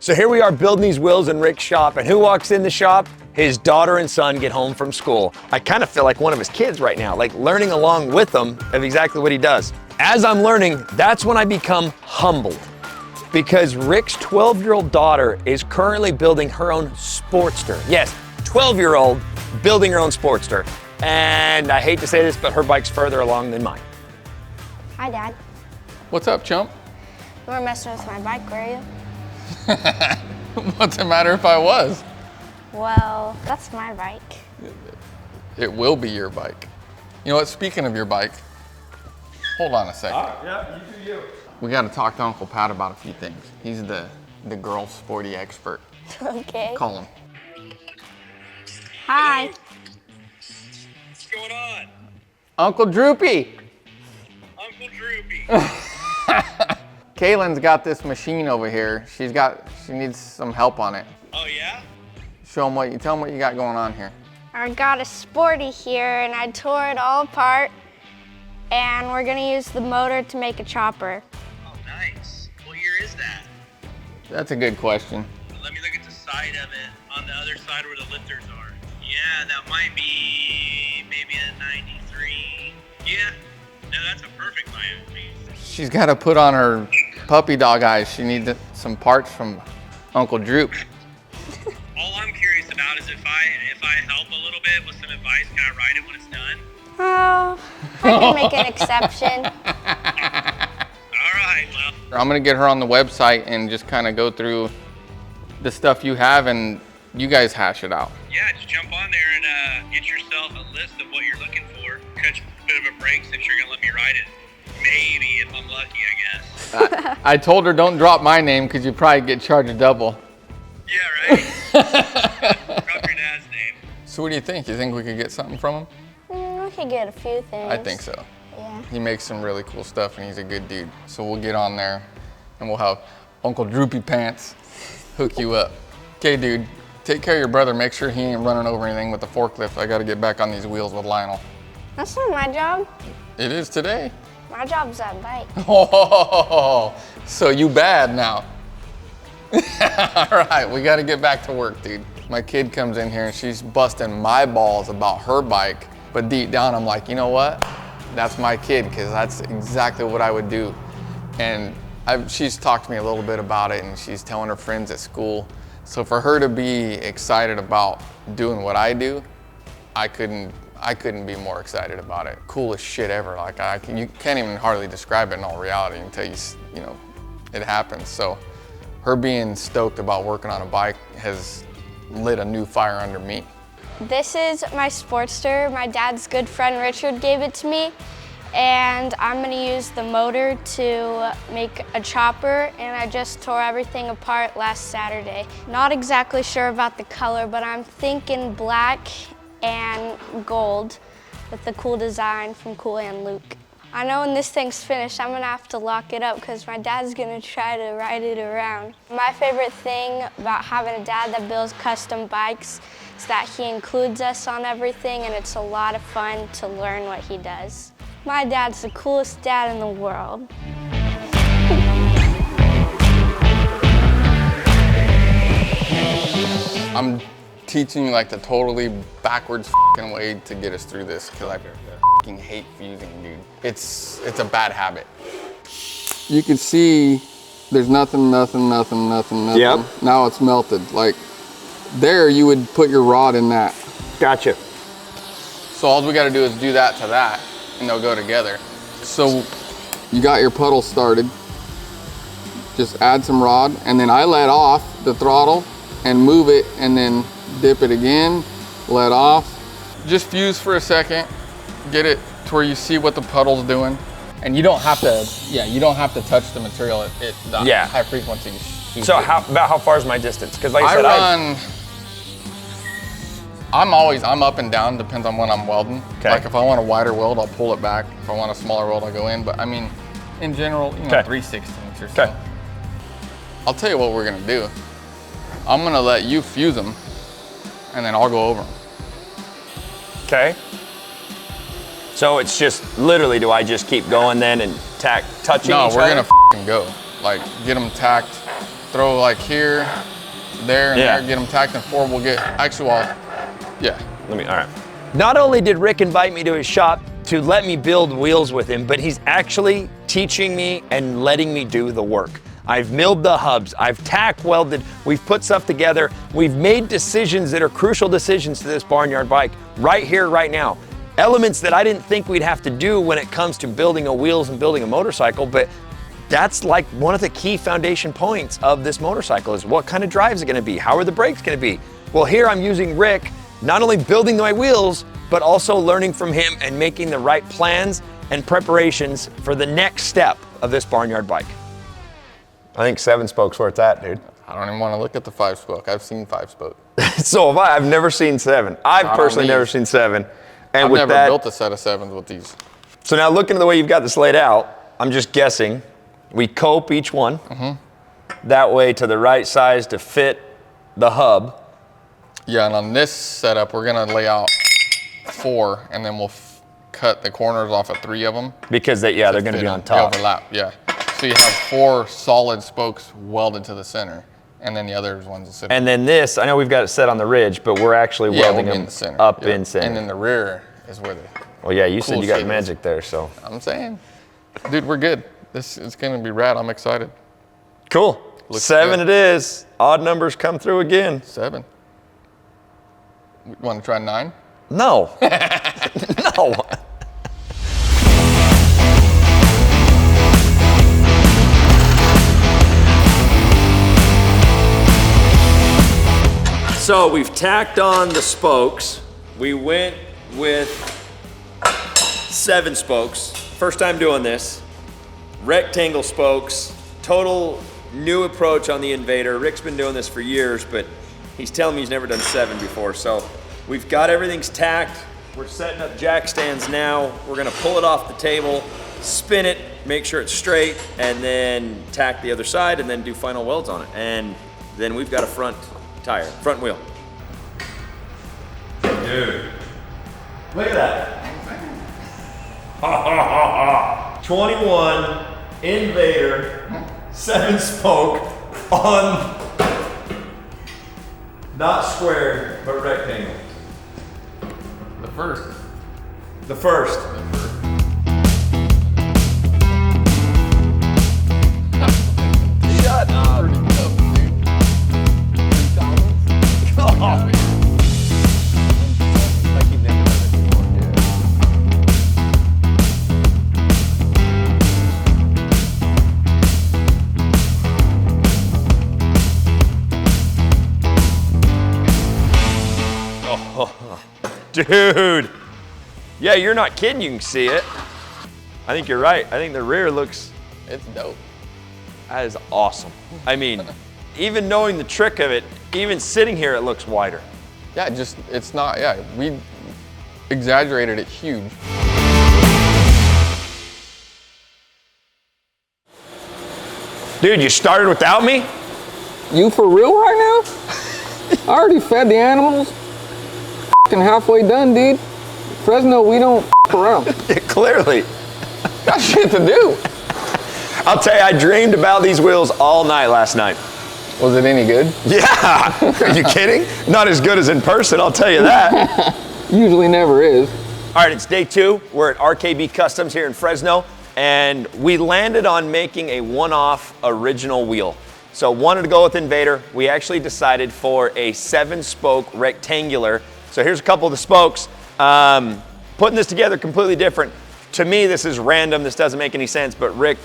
So here we are building these wheels in Rick's shop, and who walks in the shop? His daughter and son get home from school. I kind of feel like one of his kids right now, like learning along with him of exactly what he does. As I'm learning, that's when I become humbled, because Rick's 12-year-old daughter is currently building her own Sportster. Yes, 12-year-old building her own Sportster. And I hate to say this, but her bike's further along than mine. Hi, Dad. What's up, chump? You weren't messing with my bike, were you? What's the matter if I was? Well, that's my bike. It will be your bike. You know what, speaking of your bike, hold on a second. Yeah, you do you. We gotta talk to Uncle Pat about a few things. He's the girl sporty expert. Okay. Call him. Hi. What's going on? Uncle Droopy. Uncle Droopy. Kaylin's got this machine over here. She needs some help on it. Oh yeah? Tell him what you got going on here. I got a Sporty here and I tore it all apart, and we're gonna use the motor to make a chopper. Oh nice. What year is that? That's a good question. Let me look at the side of it, on the other side where the lifters are. Yeah, that might be maybe a 93. Yeah, no, that's a perfect Miami. She's got to put on her puppy dog eyes. She needs some parts from Uncle Droop. All I'm curious about is if I help a little bit with some advice, can I ride it when it's done? Oh, I can make an exception. All right, well. I'm gonna get her on the website and just kind of go through the stuff you have and you guys hash it out. Yeah, just jump on there and get yourself a list of what you're looking for. Catch a bit of a break since you're gonna let me ride it. Maybe, if I'm lucky, I guess. I told her don't drop my name because you probably get charged double. Yeah, right? Drop your dad's name. So what do you think? You think we could get something from him? We could get a few things. I think so. Yeah. He makes some really cool stuff and he's a good dude. So we'll get on there and we'll have Uncle Droopy Pants hook you up. Okay, dude, take care of your brother. Make sure he ain't running over anything with the forklift. I gotta get back on these wheels with Lionel. That's not my job. It is today. My job's that bike. Oh, so you bad now. All right, we got to get back to work, dude. My kid comes in here and she's busting my balls about her bike, but deep down I'm like, you know what? That's my kid, because that's exactly what I would do. And she's talked to me a little bit about it, and she's telling her friends at school. So for her to be excited about doing what I do, I couldn't be more excited about it. Coolest shit ever. Like you can't even hardly describe it in all reality until you know, it happens. So her being stoked about working on a bike has lit a new fire under me. This is my Sportster. My dad's good friend Richard gave it to me, and I'm gonna use the motor to make a chopper, and I just tore everything apart last Saturday. Not exactly sure about the color, but I'm thinking black and gold with the cool design from Cool and Luke. I know when this thing's finished, I'm gonna have to lock it up because my dad's gonna try to ride it around. My favorite thing about having a dad that builds custom bikes is that he includes us on everything, and it's a lot of fun to learn what he does. My dad's the coolest dad in the world. I'm teaching you like the totally backwards way to get us through this, because I hate fusing, dude. It's a bad habit. You can see there's nothing. Yep. Now it's melted. Like there, you would put your rod in that. Gotcha. So all we gotta do is do that to that, and they'll go together. So you got your puddle started. Just add some rod, and then I let off the throttle and move it, and then dip it again, let off. Just fuse for a second, get it to where you see what the puddle's doing. And you don't have to, you don't have to touch the material at the high frequency. So about how far is my distance? Because like I said, I'm up and down, depends on when I'm welding. Okay. Like if I want a wider weld, I'll pull it back. If I want a smaller weld, I'll go in. But I mean, in general, 3/16 or so. Okay. I'll tell you what we're gonna do. I'm gonna let you fuse them, and then I'll go over them. Okay. So it's just literally, do I just keep going then and touching each other? No, we're gonna go. Like get them tacked throw like here, there, and Yeah. there, get them tacked, and 4 we'll get, actually, well, yeah. All right. Not only did Rick invite me to his shop to let me build wheels with him, but he's actually teaching me and letting me do the work. I've milled the hubs, I've tack welded, we've put stuff together, we've made decisions that are crucial decisions to this Barnyard Bike right here, right now. Elements that I didn't think we'd have to do when it comes to building a wheels and building a motorcycle, but that's like one of the key foundation points of this motorcycle is what kind of drive is it gonna be? How are the brakes gonna be? Well, here I'm using Rick, not only building my wheels, but also learning from him and making the right plans and preparations for the next step of this Barnyard Bike. I think 7-spoke's where it's at, dude. I don't even want to look at the 5-spoke. I've seen 5-spoke. So have I. I've never seen 7. I've Not personally on never these. seen 7. And I've with never that, built a set of 7s with these. so now looking at the way you've got this laid out, I'm just guessing we cope each one. That way to the right size to fit the hub. Yeah, and on this setup, we're gonna lay out 4, and then we'll cut the corners off of 3 of them. Because they're going to be on top. They overlap, yeah. So you have 4 solid spokes welded to the center, and then the other ones will sit. And then this, I know we've got it set on the ridge, but we're actually welding we'll be them in the center. up Yeah. in center. And then the rear is where the, Well, yeah, you said cool you got shit is. magic there, so. I'm saying, dude, we're good. This is gonna be rad. I'm excited. Cool. Looks 7 good. it is. Odd numbers come through again. 7. Want to try 9? No. No. So we've tacked on the spokes. We went with 7 spokes. First time doing this. Rectangle spokes. Total new approach on the Invader. Rick's been doing this for years, but he's telling me he's never done 7 before. So we've got everything's tacked. We're setting up jack stands now. We're gonna pull it off the table, spin it, make sure it's straight, and then tack the other side and then do final welds on it. And then we've got a front tire, front wheel. Dude, look at that. 21 Invader 7-spoke on, not square, but rectangle. The first. The first. Shut up. Like you've never done it before, dude. Oh, dude. Yeah, you're not kidding. You can see it. I think you're right. I think the rear looks, It's dope. that is awesome. I mean, even knowing the trick of it, even sitting here, it looks wider. Yeah, just, it's not, yeah, we exaggerated it huge. Dude, you started without me? You for real right now? I already fed the animals. F***ing halfway done, dude. Fresno, we don't f*** around. Clearly. Got shit to do. I'll tell you, I dreamed about these wheels all night last night. Was it any good? Yeah, are you kidding? Not as good as in person, I'll tell you that. Usually never is. All right, it's day 2. We're at RKB Customs here in Fresno, and we landed on making a one-off original wheel. So wanted to go with Invader. We actually decided for a 7-spoke rectangular. So here's a couple of the spokes. Putting this together completely different. To me, this is random. This doesn't make any sense, but Rick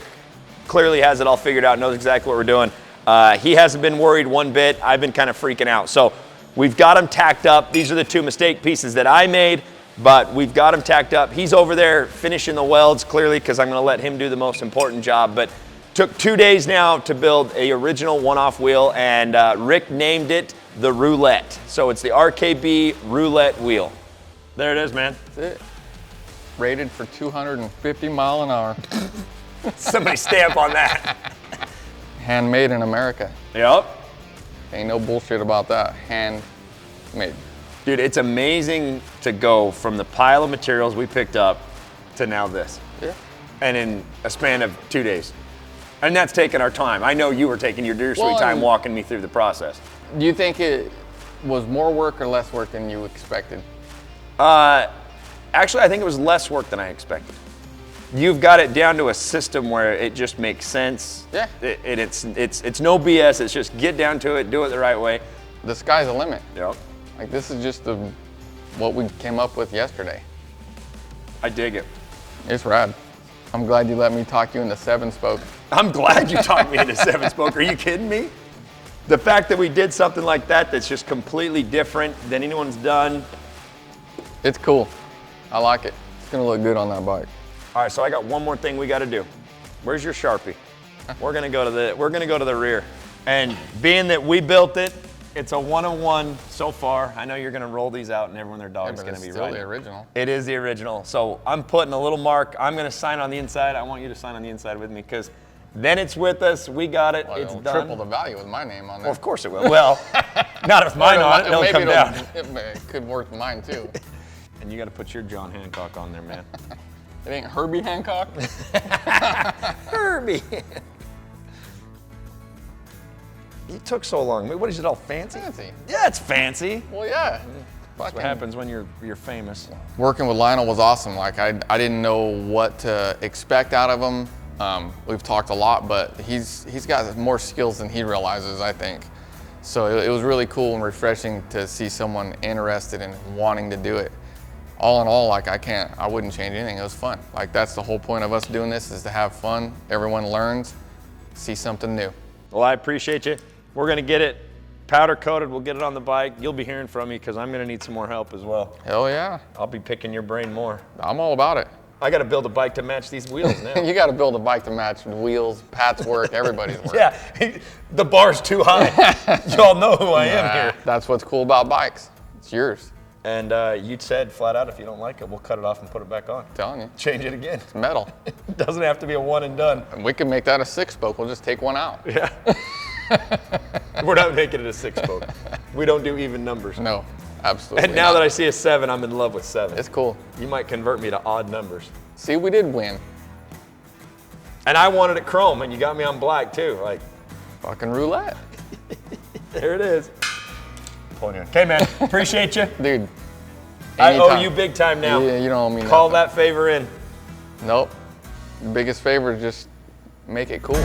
clearly has it all figured out, knows exactly what we're doing. He hasn't been worried one bit. I've been kind of freaking out. So we've got them tacked up. These are the 2 mistake pieces that I made, but we've got them tacked up. He's over there finishing the welds clearly because I'm going to let him do the most important job. But took 2 days now to build a original one-off wheel, and Rick named it the Roulette. So it's the RKB Roulette wheel. There it is, man. That's it. Rated for 250 mile an hour. Somebody stamp on that. Handmade in America. Yep. Ain't no bullshit about that. Handmade. Dude, it's amazing to go from the pile of materials we picked up to now this. Yeah. And in a span of 2 days. And that's taking our time. I know you were taking your dear sweet time walking me through the process. Do you think it was more work or less work than you expected? Actually, I think it was less work than I expected. You've got it down to a system where it just makes sense. Yeah. It's no BS. It's just get down to it, do it the right way. The sky's the limit. Yep. Like this is just what we came up with yesterday. I dig it. It's rad. I'm glad you let me talk you into 7-spoke. I'm glad you talked me into 7-spoke. Are you kidding me? The fact that we did something like that that's just completely different than anyone's done. It's cool. I like it. It's gonna look good on that bike. All right, so I got one more thing we got to do. Where's your Sharpie? We're gonna go to the rear. And being that we built it, it's a 101 so far. I know you're gonna roll these out and everyone, their dog's gonna be still riding. the original. It is the original. So I'm putting a little mark. I'm gonna sign on the inside. I want you to sign on the inside with me because then it's with us. We got it. Well, it's it'll done. triple the value with my name on there. Well, of course it will. Well, not if mine on it. It'll come down. It could work with mine too. And you got to put your John Hancock on there, man. It ain't Herbie Hancock? Herbie. You took so long. What is it all fancy? Fancy. Yeah, it's fancy. Well, yeah. That's what happens when you're famous. Working with Lionel was awesome. Like I didn't know what to expect out of him. We've talked a lot, but he's got more skills than he realizes, I think. So it was really cool and refreshing to see someone interested in wanting to do it. All in all, like I wouldn't change anything. It was fun. Like that's the whole point of us doing this is to have fun. Everyone learns, see something new. Well, I appreciate you. We're gonna get it powder coated. We'll get it on the bike. You'll be hearing from me because I'm gonna need some more help as well. Hell yeah. I'll be picking your brain more. I'm all about it. I got to build a bike to match these wheels now. You got to build a bike to match the wheels, Pat's work, everybody's work. Yeah, the bar's too high. Y'all know who I am here. That's what's cool about bikes. It's yours. And you said flat out, if you don't like it, we'll cut it off and put it back on. I'm telling you. Change it again. It's metal. It doesn't have to be a one and done. And we can make that a 6-spoke. We'll just take one out. Yeah. We're not making it a 6-spoke. We don't do even numbers. No, absolutely And now that I see a 7, I'm in love with 7. It's cool. You might convert me to odd numbers. See, we did win. And I wanted it chrome, and you got me on black too. Like, Fucking roulette. there it is. Okay, man. Appreciate you. Dude. I owe anytime. you big time now. Yeah, you don't owe me Call nothing. that favor in. Nope. The biggest favor is just make it cool.